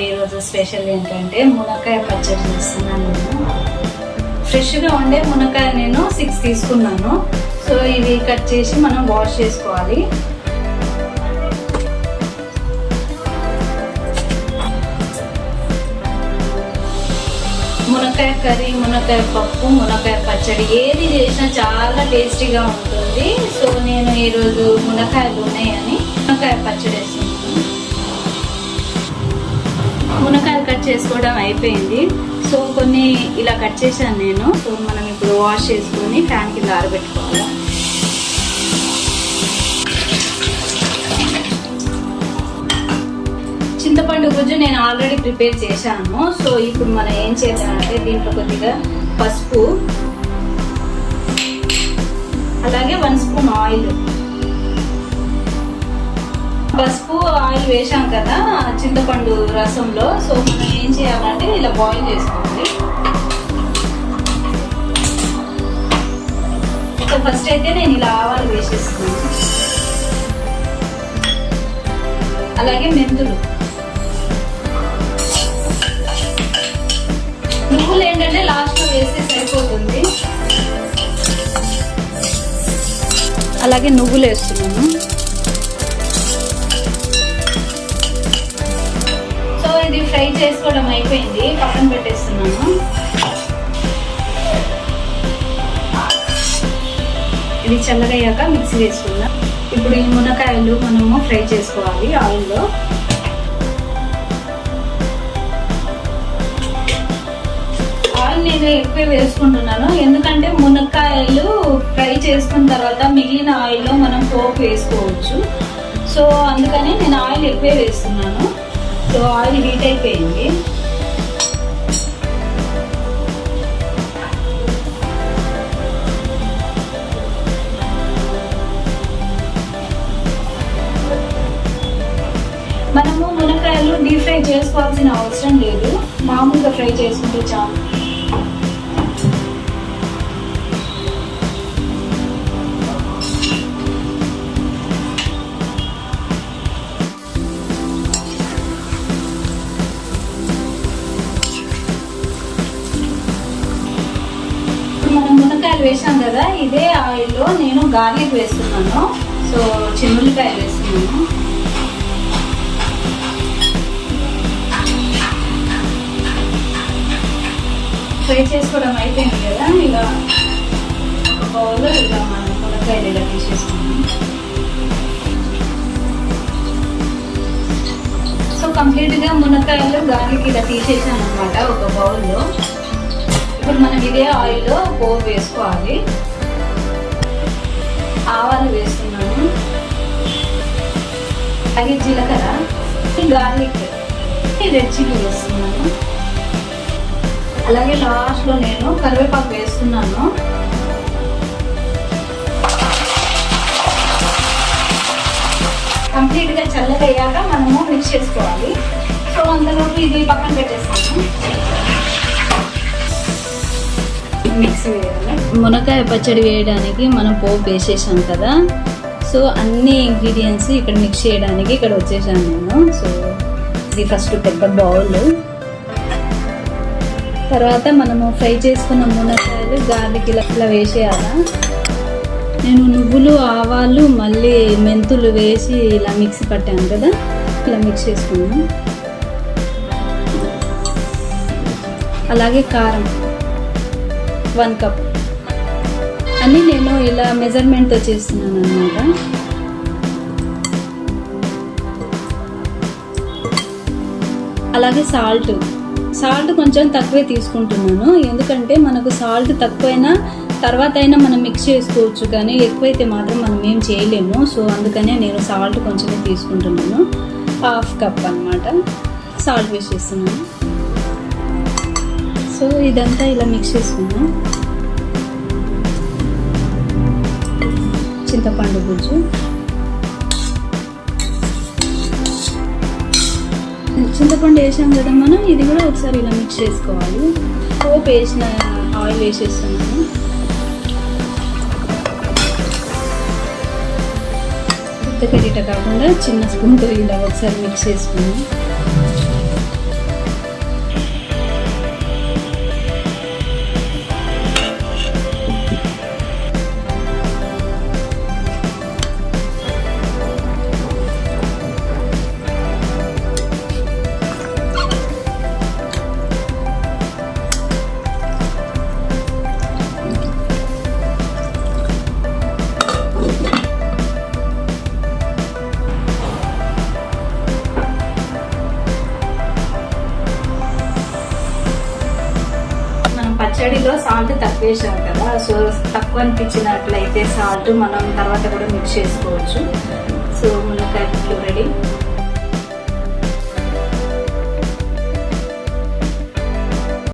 ఈరోజు స్పెషల్ ఏంటంటే మునక్కాయ పచ్చడి చేస్తున్నాను. నేను ఫ్రెష్గా ఉండే మునక్కాయ నేను 6 తీసుకున్నాను. సో ఇవి కట్ చేసి మనం వాష్ చేసుకోవాలి. మునక్కాయ కర్రీ, మునక్కాయ పప్పు, మునక్కాయ పచ్చడి ఏది చేసినా చాలా టేస్టీగా ఉంటుంది. సో నేను ఈరోజు మునక్కాయలు ఉన్నాయని మునక్కాయ పచ్చడి వేస్తున్నాను. మునక్కాయలు కట్ చేసుకోవడం అయిపోయింది. సో కొన్ని ఇలా కట్ చేశాను నేను. సో మనం ఇప్పుడు వాష్ చేసుకొని ఫ్యాన్ కింద ఆరబెట్టుకోవాలి. చింతపండు గుజ్జు నేను ఆల్రెడీ ప్రిపేర్ చేశాను. సో ఇప్పుడు మనం ఏం చేద్దామంటే దీంట్లో కొద్దిగా పసుపు, అలాగే 1 స్పూన్ ఆయిల్. పసుపు ఆయిల్ వేసాం కదా చింతపండు రసంలో. సో మనం ఏం చేయాలంటే ఇలా బాయిల్ చేసుకోవాలి. సో ఫస్ట్ అయితే నేను ఇలా ఆవాలు వేసేస్తున్నాను, అలాగే మెంతులు. నువ్వులు ఏంటంటే లాస్ట్లో వేస్తే సరిపోతుంది. అలాగే నువ్వులు వేస్తున్నాను. ఇది ఫ్రై చేసుకోవడం అయిపోయింది, పక్కన పెట్టేస్తున్నాను. ఇది చల్లగయ్యాక మిక్సీ వేసుకుందాం. ఇప్పుడు ఈ మునక్కాయలు మనము ఫ్రై చేసుకోవాలి ఆయిల్లో. ఆయిల్ నేను ఎక్కువ వేసుకుంటున్నాను, ఎందుకంటే మునక్కాయలు ఫ్రై చేసుకున్న తర్వాత మిగిలిన ఆయిల్లో మనం పోపు వేసుకోవచ్చు. సో అందుకని నేను ఆయిల్ ఎక్కువ వేస్తున్నాను. సో ఆయిల్ హీట్ అయిపోయింది. మనము మునక్కాయలు డీప్ ఫ్రై చేసుకోవాల్సిన అవసరం లేదు, మామూలుగా ఫ్రై చేసుకుంటే చాలు. మునక్కాయలు వేసాం కదా, ఇదే ఆయిల్లో నేను గార్లిక్ వేస్తున్నాను. సో చిన్నుల్లిపాయలు వేస్తున్నాను. ఫ్రై చేసుకోవడం అయిపోయింది కదా, ఇలా ఒక బౌల్లో ఇలా మనం మునక్కాయలు ఇలా తీసేసుకున్నాం. సో కంప్లీట్గా మునక్కాయలు గార్లిక్ ఇలా తీసేసాను అనమాట ఒక బౌల్లో. ఇప్పుడు మనం ఇదే ఆయిల్లో పోపు వేసుకోవాలి. ఆవాలు వేస్తున్నాను, అలాగే జీలకర్ర, గార్లిక్, రెడ్ చిల్లీ వేస్తున్నాను. అలాగే లాస్ట్లో నేను కరివేపాకు వేస్తున్నాను. కంప్లీట్గా చల్లగయ్యాక మనము మిక్స్ చేసుకోవాలి. సో అంతలోపు ఇది పక్కన పెట్టేస్తాను. మిక్స్ వేయాలి. మునక్కాయ పచ్చడి వేయడానికి మనం పోపు వేసేసాం కదా. సో అన్ని ఇంగ్రీడియంట్స్ ఇక్కడ మిక్స్ చేయడానికి ఇక్కడ వచ్చేసాను నేను. సో ఇది ఫస్ట్ పెద్ద బౌల్. తర్వాత మనము ఫ్రై చేసుకున్న మునక్కాయలు గార్లిక్ ఇలా వేసేయాలా. నేను నువ్వులు, ఆవాలు, మళ్ళీ మెంతులు వేసి ఇలా మిక్సీ పట్టాను కదా, ఇలా మిక్స్ చేసుకున్నాను. అలాగే కారం 1 కప్ అన్నీ నేను ఇలా మెజర్మెంట్తో చేస్తున్నాను అన్నమాట. అలాగే సాల్ట్ కొంచెం తక్కువే తీసుకుంటున్నాను, ఎందుకంటే మనకు సాల్ట్ తక్కువైనా తర్వాత అయినా మనం మిక్స్ చేసుకోవచ్చు, కానీ ఎక్కువైతే మాత్రం మనం ఏం చేయలేము. సో అందుకనే నేను సాల్ట్ కొంచెమే తీసుకుంటున్నాను. 1/2 కప్ అన్నమాట సాల్ట్ వేసేస్తున్నాను. సో ఇదంతా ఇలా మిక్స్ చేసుకున్నాం. చింతపండు గుజ్జు, చింతపండు వేసాం కదా మనం, ఇది కూడా ఒకసారి ఇలా మిక్స్ చేసుకోవాలి. పోపు వేసిన ఆయిల్ వేసేస్తున్నాను. పెద్ద కర్రీట కాకుండా చిన్న స్పూన్తో ఇలా ఒకసారి మిక్స్ చేసుకుని ఆల్రెడీలో సాల్ట్ తక్కువ వేసాం కదా, సో తక్కువ అనిపించినట్లయితే సాల్ట్ మనం తర్వాత కూడా మిక్స్ చేసుకోవచ్చు. సో మునక్కాయ గుడ్లు రెడీ.